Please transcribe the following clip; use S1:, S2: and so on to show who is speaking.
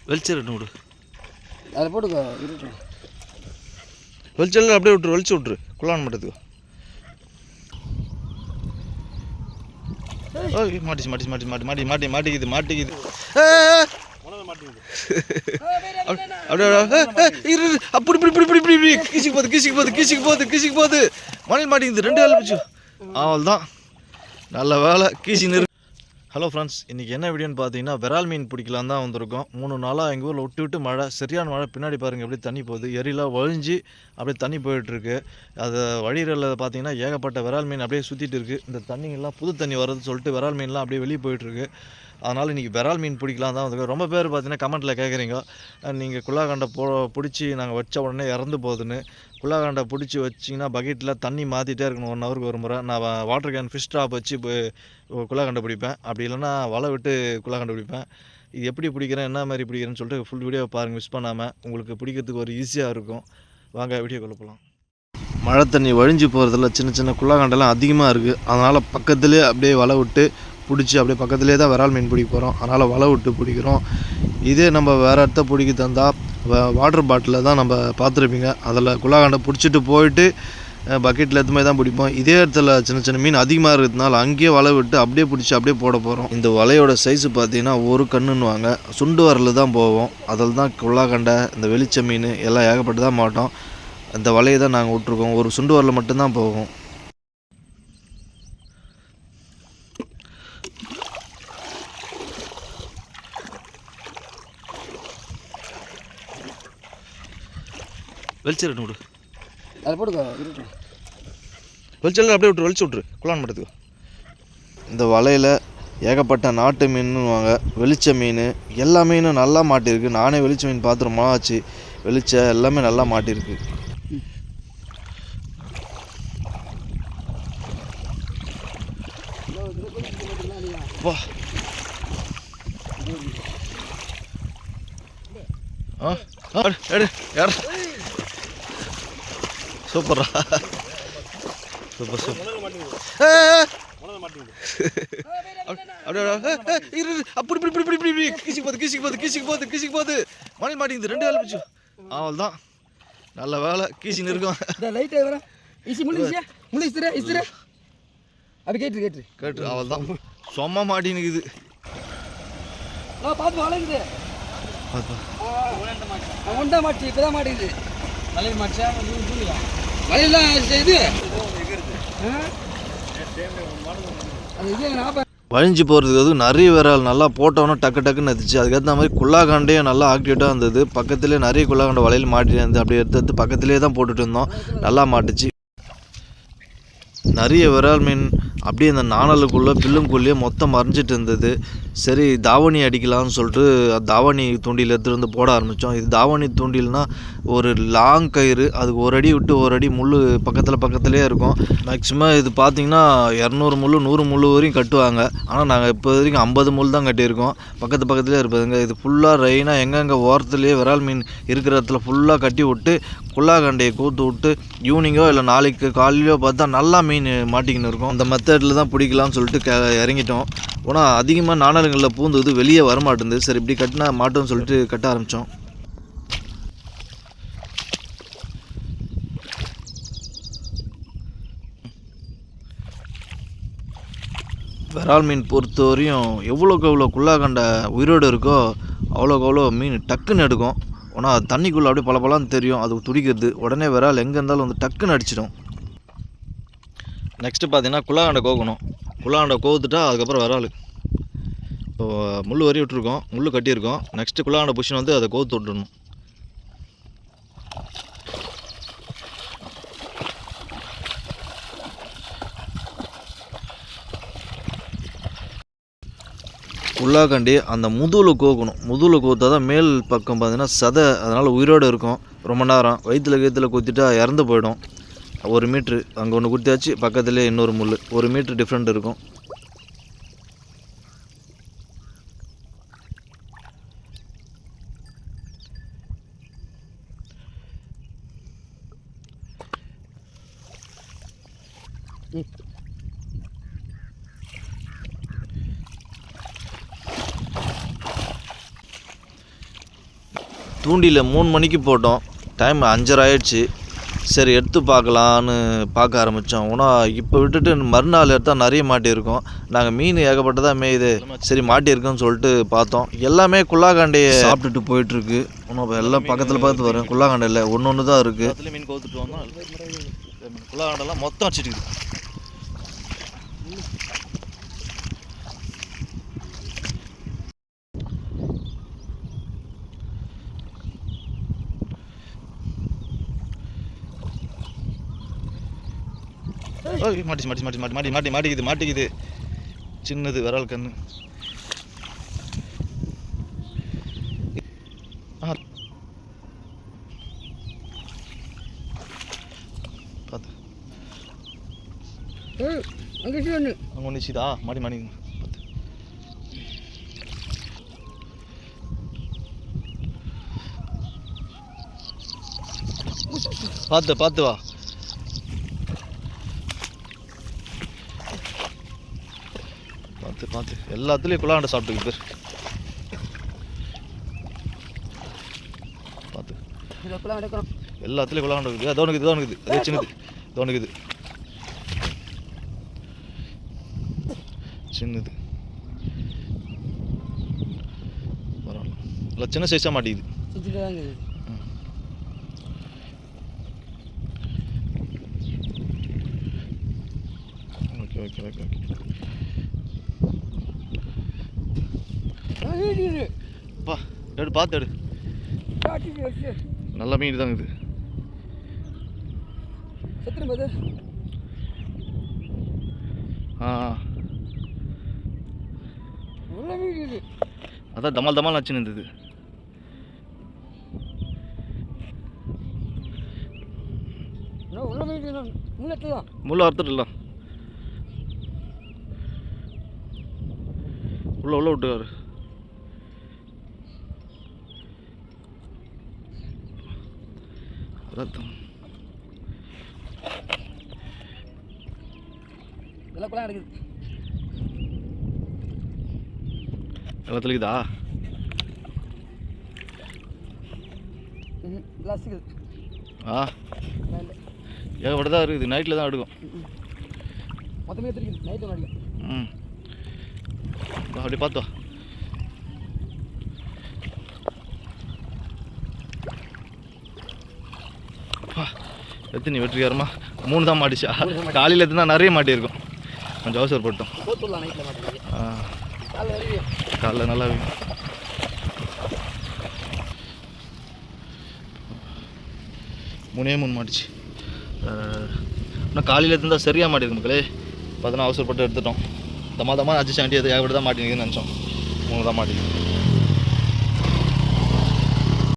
S1: வெளிச்சிடணும் விடு.
S2: அதை போட்டுக்கோ.
S1: வெளிச்சல் அப்படியே விட்டுரு, வெளிச்சு விட்ரு. குள்ளான் மாட்டதுக்கு மாட்டிச்சு மாட்டிச்சு மாட்டி மாட்டி மாட்டி மாட்டி மாட்டிக்குது மாட்டிக்குது. அப்படி இப்படி இப்படி இப்படி இப்படி கீசிக்கு போகுது கீசிக்கு போகுது கீசிக்கு போகுது கீசிக்கு போகுது. மணல் மாட்டிக்குது. 2 வேலை பிடிச்சு. அவள் தான் நல்ல வேலை கீசி நிறு. ஹலோ ஃப்ரெண்ட்ஸ், இன்றைக்கி என்ன வீடியோன்னு பார்த்தீங்கன்னா விரால் மீன் பிடிக்கலாம் தான் வந்திருக்கோம். 3 நாளாக எங்கள் ஊரில் விட்டு மழை, சரியான மழை. பின்னாடி பாருங்கள் எப்படி தண்ணி போகுது, எரியெலாம் வழிஞ்சு அப்படியே தண்ணி போயிட்டுருக்கு. அது வழியில் பார்த்தீங்கன்னா ஏகப்பட்ட விரால் மீன் அப்படியே சுற்றிட்டு இருக்குது. இந்த தண்ணிங்கெல்லாம் புது தண்ணி வருதுன்னு சொல்லிட்டு விரால் மீன்லாம் அப்படியே வெளியே போயிட்டுருக்கு. அதனால் இன்றைக்கி விரால் மீன் பிடிக்கலாம் தான் வந்திருக்கோம். ரொம்ப பேர் பார்த்தீங்கன்னா கமெண்ட்டில் கேட்குறீங்க, நீங்கள் குள்ளாகண்டை பிடிச்சி நாங்கள் வச்ச உடனே இறந்து போகுதுன்னு. குள்ளாகண்டை பிடிச்சி வச்சிங்கன்னா பக்கெட்டில் தண்ணி மாற்றிட்டே இருக்கணும் 1 ஹவருக்கு ஒரு முறை. நான் வாட்டர் கேன் ஃபிஷ் ட்ராப் வச்சு குள்ளாகண்டை பிடிப்பேன். அப்படி இல்லைன்னா வலை விட்டு குள்ளாகண்டை பிடிப்பேன். இது எப்படி பிடிக்கிறேன், என்ன மாதிரி பிடிக்கிறேன்னு சொல்லிட்டு ஃபுல் வீடியோ பாருங்கள், மிஸ் பண்ணாமல். உங்களுக்கு பிடிக்கிறதுக்கு ஒரு ஈஸியாக இருக்கும். வாங்க வீடியோ கொள்ளப்பலாம். மழை தண்ணி வழிஞ்சு போகிறதுல சின்ன சின்ன குள்ளாகண்டெல்லாம் அதிகமாக இருக்குது. அதனால் பக்கத்துலேயே அப்படியே வலை விட்டு பிடிச்சி அப்படியே பக்கத்துலேயே தான் விரால் மீன் பிடிக்க போகிறோம். அதனால் வலை விட்டு பிடிக்கிறோம். இதே நம்ம வேறு இடத்த பிடிக்க தந்தால் வாட்டர் பாட்டிலில் தான் நம்ம பார்த்துருப்பீங்க. அதில் குள்ளாகண்டை பிடிச்சிட்டு போயிட்டு பக்கெட்டில் எதுவுமே தான் பிடிப்போம். இதே இடத்துல சின்ன சின்ன மீன் அதிகமாக இருக்கிறதுனால அங்கேயே வலை விட்டு அப்படியே பிடிச்சி அப்படியே போட போகிறோம். இந்த வலையோட சைஸு பார்த்தீங்கன்னா ஒரு கண்ணுன்னுவாங்க, சுண்டு வரல தான் போவோம். அதில் தான் குள்ளாகண்டை, இந்த வெளிச்ச மீன் எல்லாம் ஏகப்பட்டு தான் மாட்டோம். இந்த வலையை தான் நாங்கள் விட்ருக்கோம். ஒரு சுண்டு வரல மட்டும்தான் போவோம். வெளிச்சிடணும் விடு.
S2: அதை போட்டுக்கோ.
S1: வெளிச்சல் அப்படியே விட்ரு, வெளிச்சு விட்ரு. குள்ளான் மாட்டதுக்கு இந்த வலையில் ஏகப்பட்ட நாட்டு மீன்னுவாங்க, வெளிச்ச மீன், எல்லா மீனும் நல்லா மாட்டிருக்கு. நானே வெளிச்ச மீன் பார்த்து ரொம்ப ஆச்சு. வெளிச்ச எல்லாமே நல்லா மாட்டிருக்கு. வா எடு யார் சூப்பரா, சூப்பர் சூப்பர். அப்படி இப்படி இப்படி இப்படி இப்படி கீசிக்கு போகுது கீசிக்கு போகுது கீசிக்கு போகுது கீசிக்கு போகுது. மணல் மாட்டிக்குது. 2 வேலை பிடிச்சு. அவள் தான் நல்ல வேலை கீசின்னு இருக்கும். கேட்டு அவள் தான் சொம்மா மாட்டினுக்குது. வழிஞ்சு போகிறதுக்கு அது நிறைய விரால் நல்லா போட்டோன்னா டக்கு டக்குன்னு இருந்துச்சு. அதுக்கேற்ற மாதிரி குள்ளாகண்டையும் நல்லா ஆக்டிவேட்டாக இருந்தது. பக்கத்துலேயே நிறைய குள்ளாகண்டை வலையில் மாட்டிட்டு இருந்து அப்படியே எடுத்து பக்கத்துலேயே தான் போட்டுட்டு இருந்தோம். நல்லா மாட்டுச்சு. நிறைய விரால் மீன் அப்படியே இந்த நாணலுக்குள்ளே பில்லுங்குள்ளேயே மொத்தம் மறைஞ்சிட்டு இருந்தது. சரி தாவணி அடிக்கலாம்னு சொல்லிட்டு தாவணி தூண்டில் எடுத்துகிட்டு வந்து போட ஆரம்பித்தோம். இது தாவணி தூண்டில்னால் ஒரு லாங் கயிறு, அதுக்கு 1 அடி விட்டு 1 அடி முள் பக்கத்துலேயே இருக்கும். மேக்ஸிமம் இது பார்த்திங்கன்னா 200 முள் 100 முள் வரையும் கட்டுவாங்க. ஆனால் நாங்கள் இப்போ வரைக்கும் 50 முள் தான் கட்டியிருக்கோம். பக்கத்துலேயே இருப்பதுங்க. இது ஃபுல்லாக ரெயினாக எங்கெங்கே ஓரத்துலேயே விரால் மீன் இருக்கிற இடத்துல ஃபுல்லாக கட்டி விட்டு குள்ளாகண்டையை கூத்து விட்டு ஈவினிங்கோ இல்லை நாளைக்கு காலையிலோ பார்த்தா நல்லா மீன் மாட்டிக்கின்னு இருக்கும். அந்த மெத்தடில் தான் பிடிக்கலாம்னு சொல்லிட்டு இறங்கிட்டோம். ஆனால் அதிகமாக நாணல்களில் பூந்தது வெளியே வரமாட்டேங்குது. சரி இப்படி கட்டினா மாட்டோம்னு சொல்லிட்டு கட்ட ஆரம்பித்தோம். விரால் மீன் பொறுத்தவரையும் எவ்வளோக்கு எவ்வளோ குள்ளாகண்டை உயிரோடு இருக்கோ அவ்வளோக்கு அவ்வளோ மீன் டக்குன்னு எடுக்கும். ஆனால் அது தண்ணிக்குள்ளே அப்படியே பலப்பலான்னு தெரியும், அது துடிக்கிறது. உடனே விரால் எங்கே இருந்தாலும் வந்து டக்குன்னு அடிச்சிடும். நெக்ஸ்ட்டு பார்த்தீங்கன்னா குள்ளாகண்டை கோக்கணும். குள்ளாகண்டை கோத்துட்டா அதுக்கப்புறம் விரால். இப்போ முள் வரி விட்டுருக்கோம், முள் கட்டியிருக்கோம். நெக்ஸ்ட்டு குள்ளாகண்டை புஷன் வந்து அதை கோத்து விட்டுடணும். குள்ளாகண்டி அந்த முதுகில் கோக்கணும். முதுகில் கோத்தா தான் மேல் பக்கம் பார்த்தீங்கன்னா சதை, அதனால் உயிரோடு இருக்கும் ரொம்ப நேரம். வயிற்றில் குத்திட்டா இறந்து போயிடும். 1 மீட்ரு அங்கே ஒன்று குத்தியாச்சு, பக்கத்துலேயே இன்னொரு முள். 1 மீட்ரு டிஃப்ரெண்ட் இருக்கும். தூண்டியில் 3 மணிக்கு போட்டோம். டைம் 5:30 ஆயிடுச்சு. சரி எடுத்து பார்க்கலான்னு பார்க்க ஆரம்பித்தோம். ஆனால் இப்போ விட்டுட்டு மறுநாள் எடுத்தால் நிறைய மாட்டியிருக்கோம். நாங்கள் மீன் ஏகப்பட்டதாக மேயுது, சரி மாட்டியிருக்கோன்னு சொல்லிட்டு பார்த்தோம். எல்லாமே குள்ளாக்காண்டையை சாப்பிட்டுட்டு போயிட்டுருக்கு. இன்னும் எல்லாம் பக்கத்தில் பார்த்து வரேன். குள்ளாக்காண்டையில் ஒன்று தான் இருக்குது. அதில் மீன் கோத்துட்டு வந்தோம். குள்ளாக்காண்டெல்லாம் மொத்தம் வச்சுட்டு மாட்டிக்குது. சின்னது விரல் கண்ணு. பார்த்து அங்கே ஒன்றுச்சுதா மாடி பார்த்து வா. பார்த்து எல்லாத்துலேயும் குள்ளாண்ட சாப்பிட்டுக்கு பேர். பார்த்து எல்லாத்துலேயும் குள்ளாண்ட இருக்குது. அதோனுக்குது அதே சின்னது தோணுக்குது. சின்னது பரவாயில்ல. இல்லை சின்ன சைஸாக மாட்டிக்குது. ஓகே பா எடு பார்த்து எடு. நல்ல மீன் தாங்க இது. அதான் தமால் நச்சு இருந்தது. முள்ள அறுத்துடலாம். உள்ள விட்டுக்காரு. ரத்தம் எல்லாத்துலக்குதா? ஏகப்பட்டதான் இருக்குது. நைட்டில் தான் எடுக்கும். அப்படி பார்த்தா எத்தனை வெற்றிகாரமா 3 தான் மாட்டிச்சா? காலையில் எத்தனை நிறைய மாட்டியிருக்கும். கொஞ்சம் அவசரப்பட்டோம். காலைல நல்லா மூணே மாட்டிச்சு. இன்னும் காலையில் இருந்தால் சரியாக மாட்டிருக்கு மக்களே. பார்த்தோன்னா அவசரப்பட்டு எடுத்துட்டோம். தமா அட்ஜஸ்ட் ஆண்டி அது ஏகப்பட்டு தான் மாட்டினீங்கன்னு நினச்சோம். 3 தான் மாட்டிருக்கு.